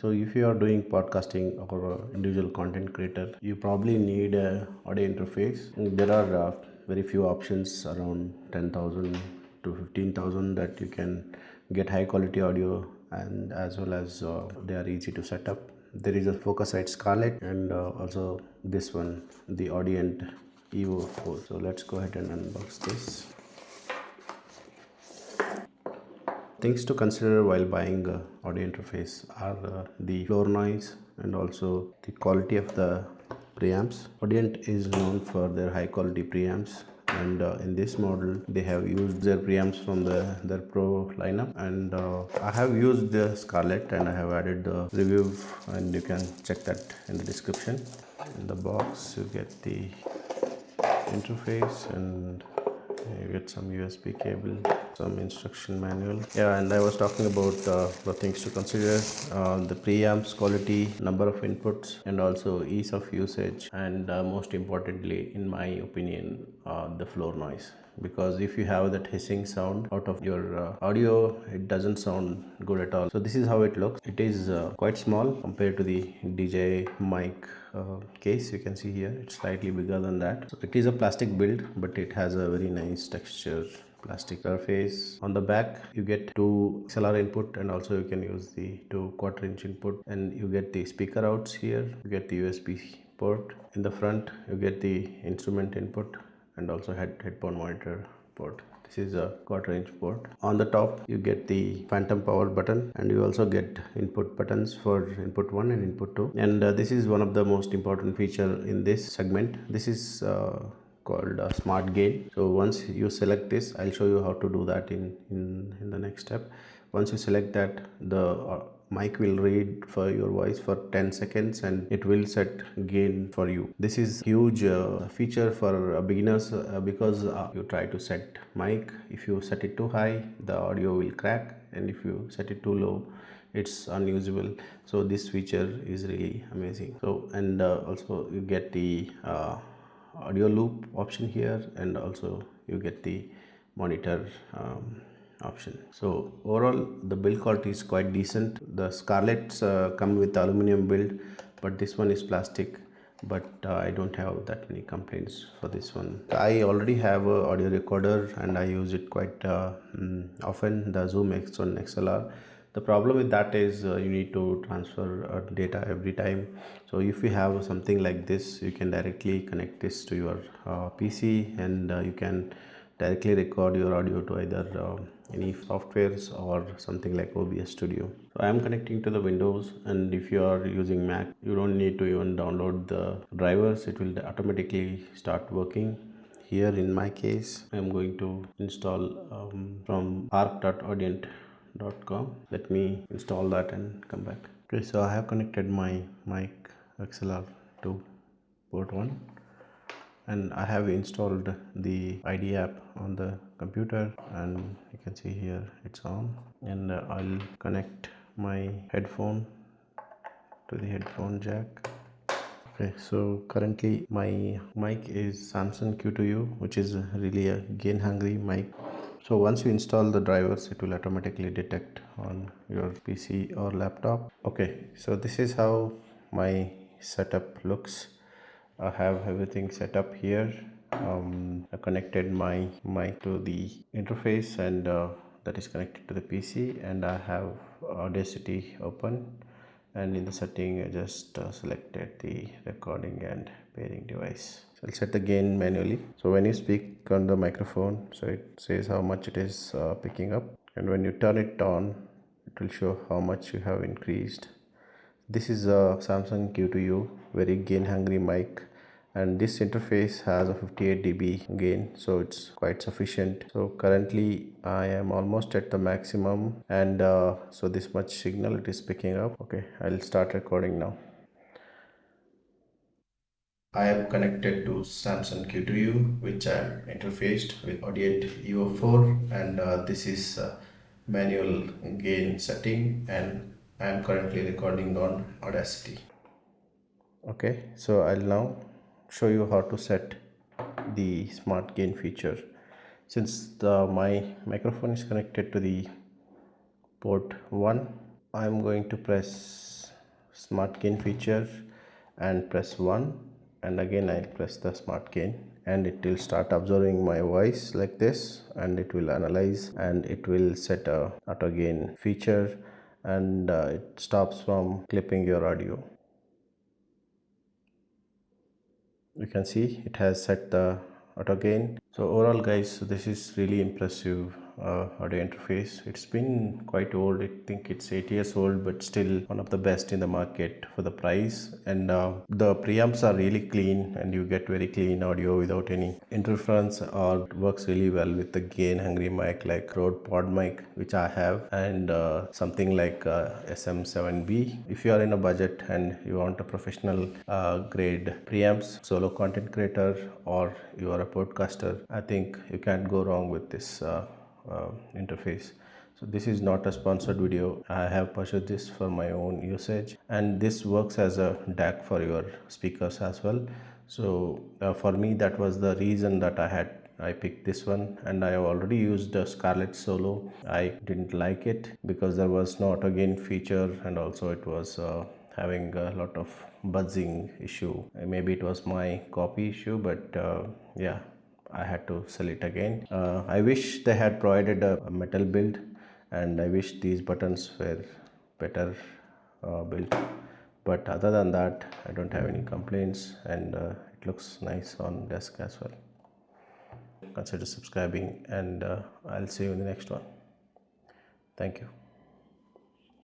So if you are doing podcasting or individual content creator, you probably need a audio interface. There are very few options, around 10,000 to 15,000, that you can get high quality audio, and as well as they are easy to set up. There is a Focusrite Scarlett, and also this one, the Audient EVO 4. So let's go ahead and unbox this. Things to consider while buying audio interface are the floor noise and also the quality of the preamps. Audient is known for their high quality preamps, and in this model they have used their preamps from their Pro lineup, and I have used the Scarlett and I have added the review, and you can check that in the description. In the box you get the interface, and you get some USB cable, some instruction manual. Yeah, and I was talking about the things to consider: the preamps quality, number of inputs, and also ease of usage, and most importantly, in my opinion, the floor noise. Because if you have that hissing sound out of your audio, it doesn't sound good at all. So this is how it looks. It is quite small compared to the DJI mic case. You can see here it's slightly bigger than that. So it is a plastic build, but it has a very nice texture plastic surface. On the back you get two XLR input, and also you can use the 2/4 inch input, and you get the speaker outs here. You get the USB port. In the front you get the instrument input, and also headphone monitor port. This is a 1/4 inch port. On the top you get the phantom power button, and you also get input buttons for input 1 and input 2, and this is one of the most important feature in this segment. This is called Smartgain. So once you select this, I'll show you how to do that in the next step. Once you select that, the mic will read for your voice for 10 seconds, and it will set gain for you. This is huge feature for beginners, because you try to set mic. If you set it too high, the audio will crack, and if you set it too low, it's unusable. So this feature is really amazing. So, and also you get the audio loop option here, and also you get the monitor option. So overall the build quality is quite decent. The Scarletts come with aluminum build, but this one is plastic. But I don't have that many complaints for this one. I already have a audio recorder, and I use it quite often, the Zoom X1 XLR. The problem with that is you need to transfer data every time. So if you have something like this, you can directly connect this to your PC, and you can directly record your audio to either any softwares or something like OBS Studio. So I am connecting to the Windows, and if you are using Mac, you don't need to even download the drivers. It will automatically start working. Here in my case, I am going to install from arc.audient.com. Let me install that and come back. Okay, so I have connected my mic XLR to port 1, and I have installed the ID app on the computer, and you can see here it's on. And I'll connect my headphone to the headphone jack. Okay, so currently my mic is Samsung Q2U, which is really a gain hungry mic. So once you install the drivers, it will automatically detect on your PC or laptop. Okay, so this is how my setup looks. I have everything set up here. I connected my mic to the interface, and that is connected to the PC, and I have Audacity open, and in the setting I just selected the recording and pairing device. So I'll set the gain manually. So when you speak on the microphone, so it says how much it is picking up, and when you turn it on, it will show how much you have increased. This is a Samsung Q2U, very gain hungry mic, and this interface has a 58 dB gain, so it's quite sufficient. So currently I am almost at the maximum, and so this much signal it is picking up. Okay, I'll start recording now. I am connected to Samsung Q2U, which I am interfaced with Audient EVO 4, and this is manual gain setting, and I am currently recording on Audacity. Okay, so I'll now show you how to set the smart gain feature. Since my microphone is connected to the port 1, I'm going to press Smartgain feature and press 1, and again I'll press the Smartgain, and it will start observing my voice like this, and it will analyze and it will set a auto gain feature, and it stops from clipping your audio. You can see it has set the auto gain. So overall guys, this is really impressive audio interface. It's been quite old. I think it's 8 years old, but still one of the best in the market for the price. And the preamps are really clean, and you get very clean audio without any interference, or works really well with the gain hungry mic like Rode Pod mic, which I have, and something like SM7B. If you are in a budget and you want a professional grade preamps, solo content creator, or you are a podcaster, I think you can't go wrong with this interface. So this is not a sponsored video. I have purchased this for my own usage, and this works as a DAC for your speakers as well. So for me, that was the reason that I picked this one, and I have already used the Scarlett Solo. I didn't like it because there was no auto gain feature, and also it was having a lot of buzzing issue. Maybe it was my copy issue, but yeah, I had to sell it again. I wish they had provided a metal build, and I wish these buttons were better built. But other than that, I don't have any complaints, and it looks nice on desk as well. Consider subscribing, and I'll see you in the next one. Thank you.